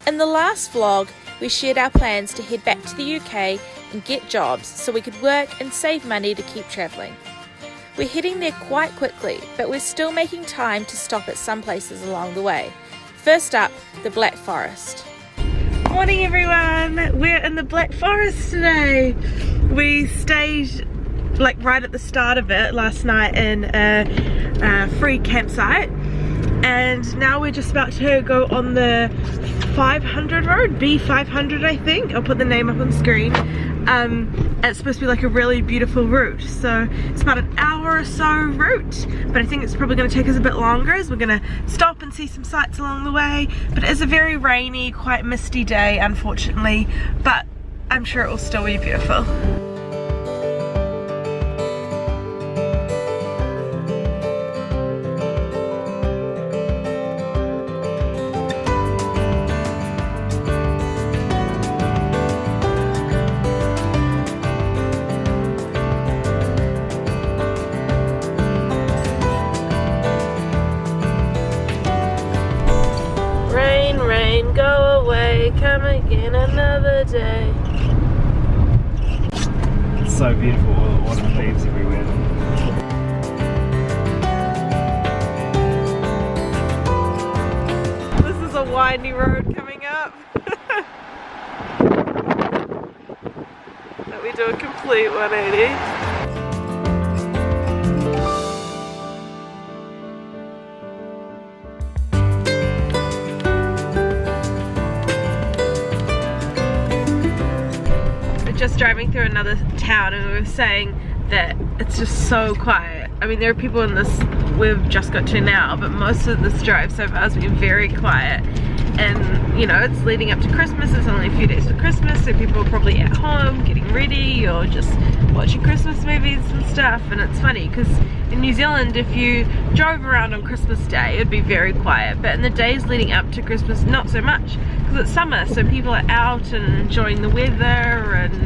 In the last vlog, we shared our plans to head back to the UK and get jobs so we could work and save money to keep travelling. We're heading there quite quickly, but we're still making time to stop at some places along the way. First up, the Black Forest. Morning everyone! We're in the Black Forest today. We stayed like right at the start of it last night in a free campsite, and now we're just about to go on the 500 road, B500 I think. I'll put the name up on screen. It's supposed to be like a really beautiful route, so it's about an hour or so route, but I think it's probably going to take us a bit longer as we're going to stop and see some sights along the way. But it is a very rainy, quite misty day unfortunately, but I'm sure it will still be beautiful. Go away, come again another day. It's so beautiful, all the autumn leaves everywhere. This is a windy road coming up. But we do a complete 180. Just driving through another town and we were saying that it's just so quiet. I mean, there are people in this we've just got to now, but most of this drive so far has been very quiet. And you know, it's leading up to Christmas, it's only a few days to Christmas, so people are probably at home getting ready or just watching Christmas movies and stuff. And it's funny because in New Zealand, if you drove around on Christmas Day, it'd be very quiet, but in the days leading up to Christmas, not so much, because it's summer, so people are out and enjoying the weather, and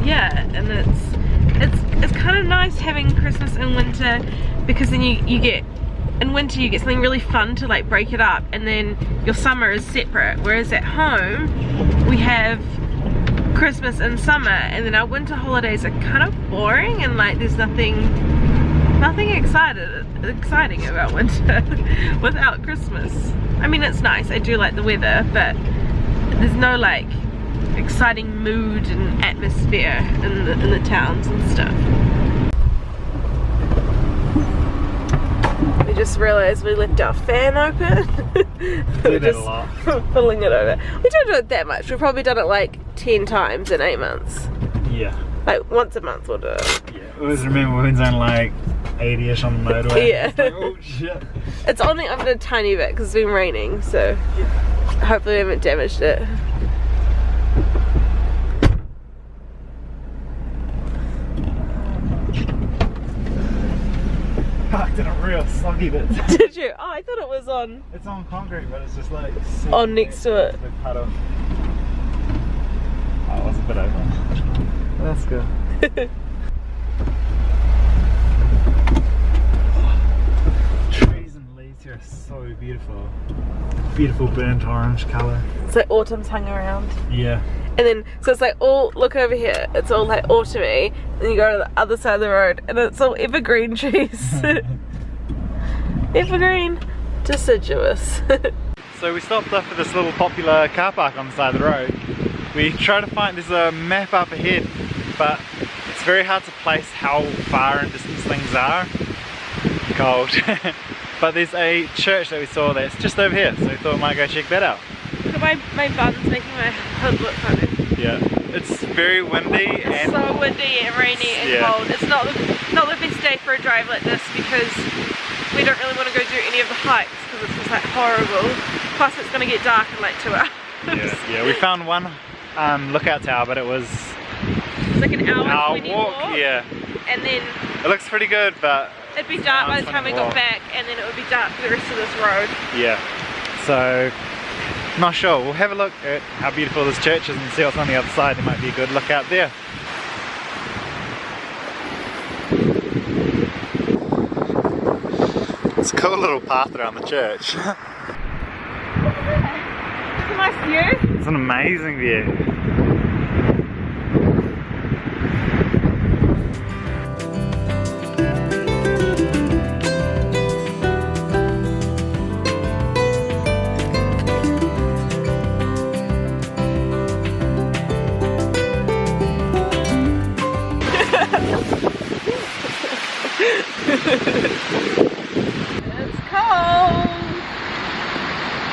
yeah, and it's kind of nice having Christmas in winter, because then you get, in winter you get something really fun to like break it up, and then your summer is separate, whereas at home we have Christmas and summer, and then our winter holidays are kind of boring, and like there's nothing exciting about winter without Christmas. I mean, it's nice, I do like the weather, but there's no like exciting mood and atmosphere in the towns and stuff. We just realised we left our fan open. We did a lot. Pulling it over. We don't do it that much. We've probably done it like 10 times in 8 months. Yeah. Like once a month we'll do it. Yeah. I always remember when it's on like 80ish on the motorway. Yeah. It's like, oh shit. It's only up a tiny bit because it's been raining, so hopefully we haven't damaged it. Parked in a real soggy bit. Did you? Oh, I thought it was on. It's on concrete, but it's just like on next to it. The puddle. Oh, it was a bit over. That's good. Trees and leaves here are so beautiful. Beautiful burnt orange colour. It's like autumn's hung around. Yeah. And then, so it's like all, look over here, it's all like autumny, and you go to the other side of the road and it's all evergreen trees. Evergreen, deciduous. So we stopped off at this little popular car park on the side of the road. We try to find, there's a map up ahead, but it's very hard to place how far in distance things are. Cold. But there's a church that we saw that's just over here, so we thought we might go check that out. Look at my buttons making my hood look funny. Yeah, it's very windy and so windy and rainy and cold. It's not the best day for a drive like this because we don't really want to go do any of the hikes because it's just like horrible. Plus it's going to get dark in like 2 hours. Yeah, we found one lookout tower, but it was like an hour 20 walk. Yeah, and then it looks pretty good, but it'd be dark by the time we got back, and then it would be dark for the rest of this road. Yeah, so not sure. We'll have a look at how beautiful this church is and see what's on the other side. There might be a good look out there. It's a cool little path around the church. view? It's an amazing view. It's cold.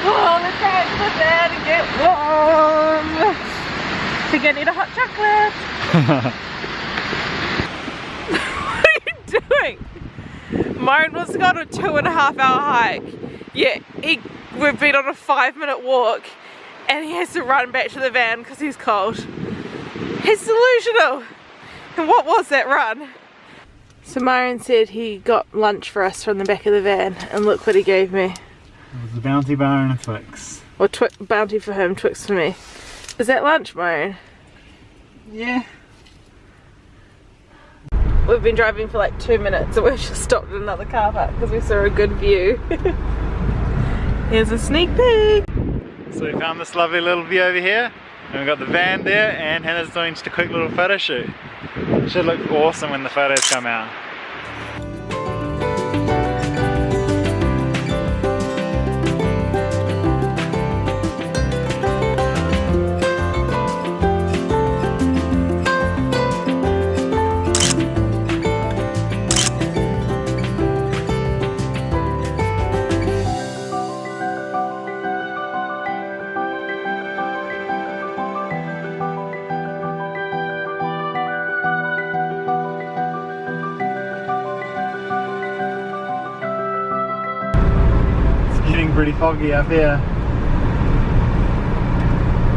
Oh, let's go to the bed and get warm. I think I need a hot chocolate. What are you doing? Myron wants to go on a 2.5 hour hike. Yeah, we've been on a 5-minute walk and he has to run back to the van because he's cold. He's delusional. And what was that run? So Myron said he got lunch for us from the back of the van, and look what he gave me. It was a Bounty bar and a Twix. Or Bounty for him, Twix for me. Is that lunch, Myron? Yeah. We've been driving for like 2 minutes and we've just stopped at another car park because we saw a good view. Here's a sneak peek. So we found this lovely little view over here, and we've got the van there, and Hannah's doing just a quick little photo shoot. It should look awesome when the photos come out. Getting pretty foggy up here.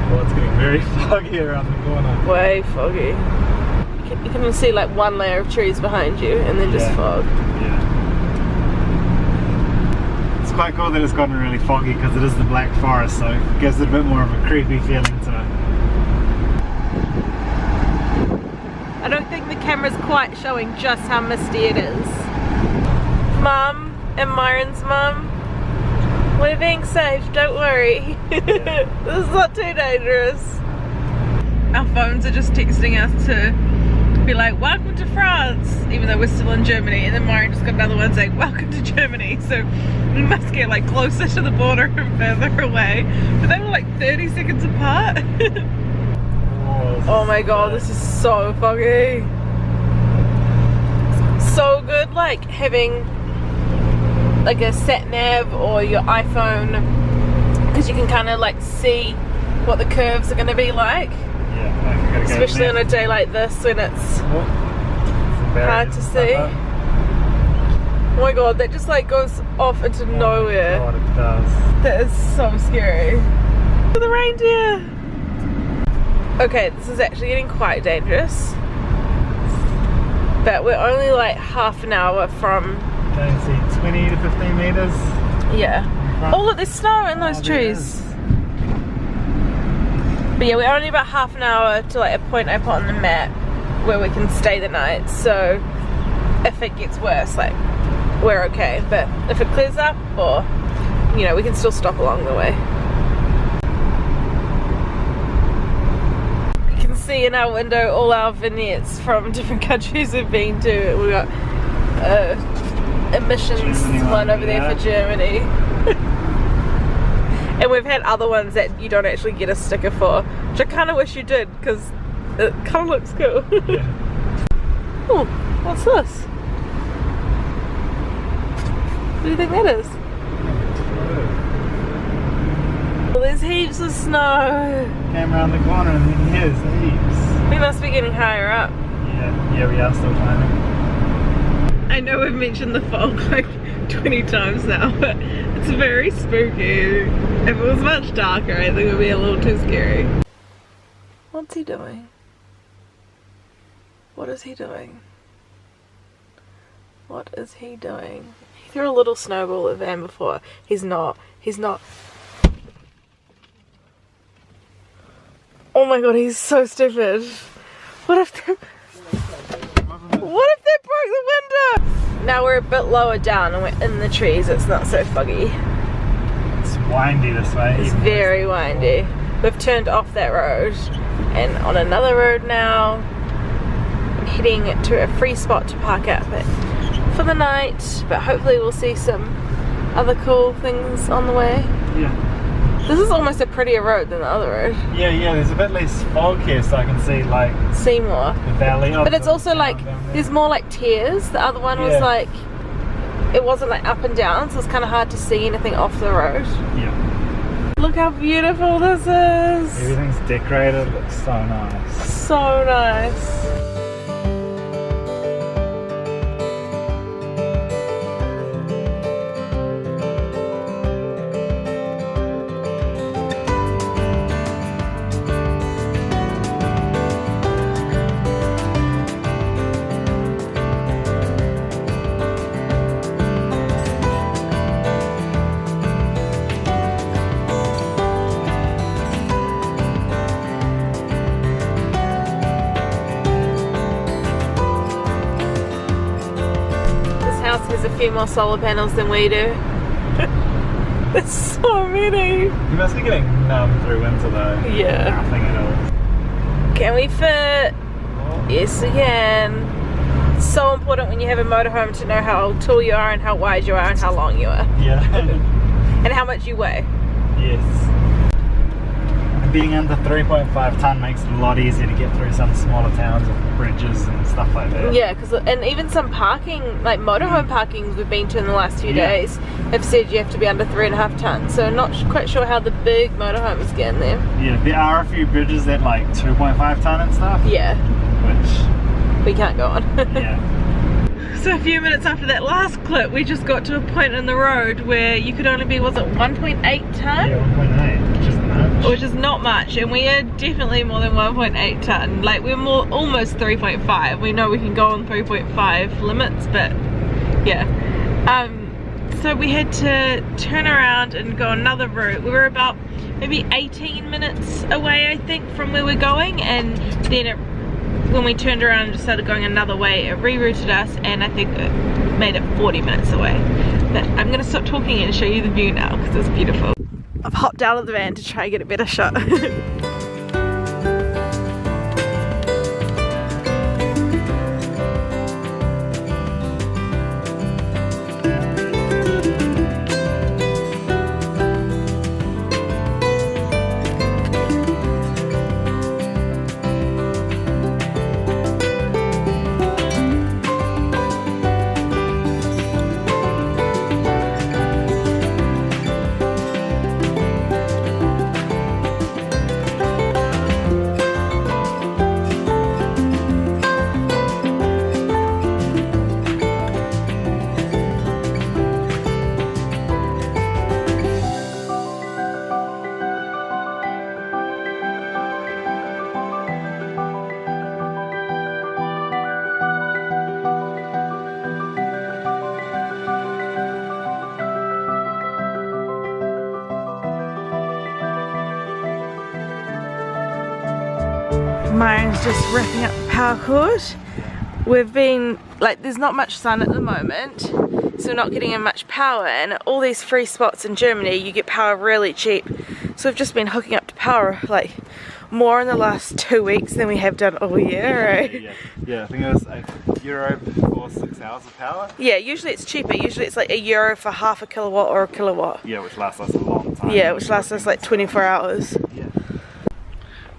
Well, it's getting very foggy around the corner. Way foggy. You can see like one layer of trees behind you and then just fog. Yeah. It's quite cool that it's gotten really foggy because it is the Black Forest, so it gives it a bit more of a creepy feeling to it. I don't think the camera's quite showing just how misty it is. Mum and Myron's mum, we're being safe, don't worry. Yeah. This is not too dangerous. Our phones are just texting us to be like, welcome to France, even though we're still in Germany, and then Myron just got another one saying, welcome to Germany, so we must get like closer to the border and further away. But they were like 30 seconds apart. Oh my god, this is so foggy. So good like having like a sat nav or your iPhone, because you can kind of like see what the curves are going to be like. Yeah, like especially on a day like this when it's hard to see. Oh my god, that just like goes off into nowhere. Oh my god, it does. That is so scary. Look at the reindeer. Okay, this is actually getting quite dangerous, but we're only like half an hour from. Don't see 20 to 15 meters. Yeah. Oh look, there's snow in those trees. But yeah, we're only about half an hour to like a point I put on the map where we can stay the night. So if it gets worse, like we're okay. But if it clears up, or you know, we can still stop along the way. We can see in our window all our vignettes from different countries we've been to. We got emissions one over there for Germany. And we've had other ones that you don't actually get a sticker for, which I kind of wish you did, because it kind of looks cool. Yeah. Oh, what's this? What do you think that is? Well, there's heaps of snow. Came around the corner and then here's heaps. We must be getting higher up. Yeah, we are still climbing. I know we've mentioned the fog like 20 times now, but it's very spooky. If it was much darker, I think it would be a little too scary. What's he doing? What is he doing? What is he doing? He threw a little snowball at Van before. He's not. Oh my god, he's so stupid. What if they broke the window? Now we're a bit lower down and we're in the trees. It's not so foggy. It's windy this way. It's very windy. We've turned off that road and on another road now. I'm heading to a free spot to park up at for the night, but hopefully we'll see some other cool things on the way. Yeah. This is almost a prettier road than the other road. Yeah, there's a bit less fog here, so I can see like Seymour. the valley. But it's also like there's more like tiers. The other one was like it wasn't like up and down, so it's kind of hard to see anything off the road. Yeah. Look how beautiful this is. Everything's decorated. It looks so nice. So nice. Has a few more solar panels than we do. There's so many. You must be getting numb through winter though. Yeah. Nothing at all. Can we fit? Oh. Yes, we can. It's so important when you have a motorhome to know how tall you are and how wide you are and how long you are. Yeah. And how much you weigh. Yes. Being under 3.5 ton makes it a lot easier to get through some smaller towns with bridges and stuff like that. Yeah, and even some parking, like motorhome parkings we've been to in the last few days, have said you have to be under 3.5 tons. So not quite sure how the big motorhomes get in there. Yeah, there are a few bridges that like 2.5 ton and stuff. Yeah. Which we can't go on. Yeah. So a few minutes after that last clip, we just got to a point in the road where you could only be, was it 1.8 ton? Yeah, 1.8, which is much. Which is not much, and we are definitely more than 1.8 ton. Like we're almost 3.5. We know we can go on 3.5 limits, but yeah. So we had to turn around and go another route. We were about maybe 18 minutes away, I think, from where we're going, and then when we turned around and just started going another way, it rerouted us, and I think it made it 40 minutes away. But I'm gonna stop talking and show you the view now because it's beautiful. I've hopped out of the van to try and get a better shot. Myron's just wrapping up the power cord. We've been, like, there's not much sun at the moment, so we're not getting in much power, and all these free spots in Germany, you get power really cheap. So we've just been hooking up to power, like, more in the last 2 weeks than we have done all year, right? Yeah, I think it was €1 for 6 hours of power. Yeah, usually it's cheaper. Usually it's like €1 for half a kilowatt or a kilowatt. Yeah, which lasts us a long time. Yeah, which lasts us like 24 hours. Yeah.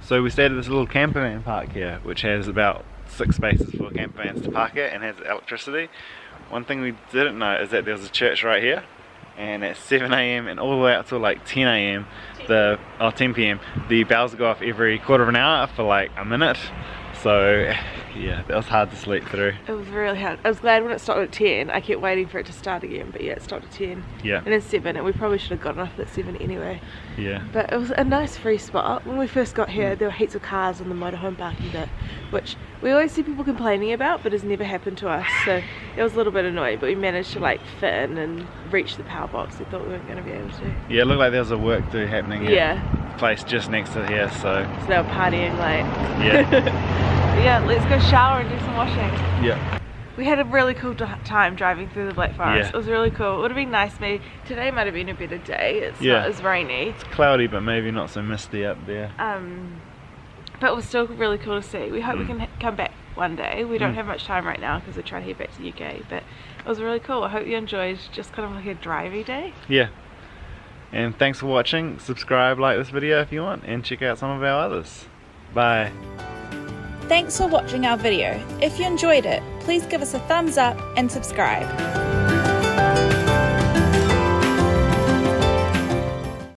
So we stayed at this little campervan park here, which has about 6 spaces for campervans to park at and has electricity. One thing we didn't know is that there was a church right here, and at 7 AM and all the way up till like 10 AM, 10 PM, the bells go off every quarter of an hour for like a minute. So yeah, that was hard to sleep through. It was really hard. I was glad when it stopped at 10. I kept waiting for it to start again, but yeah, it stopped at 10. Yeah. And then 7, and we probably should have gotten off at 7 anyway. Yeah. But it was a nice free spot. When we first got here, there were heaps of cars on the motorhome parking bit, which we always see people complaining about, but has never happened to us. So it was a little bit annoying, but we managed to like fit in and reach the power box we thought we weren't going to be able to. Yeah, it looked like there was a work do happening at the place just next to here, so they were partying late. Yeah. Yeah, let's go shower and do some washing. Yeah. we had a really cool time driving through the Black Forest. Yeah. It was really cool. It would have been nice maybe, today might have been a better day. It's Yeah. not as rainy. It's cloudy, but maybe not so misty up there. But it was still really cool to see. We hope we can come back one day. We don't have much time right now because we're trying to head back to the UK, but it was really cool. I hope you enjoyed just kind of like a drivey day. Yeah. And thanks for watching. Subscribe, like this video if you want, and check out some of our others. Bye. Thanks for watching our video. If you enjoyed it, please give us a thumbs up and subscribe.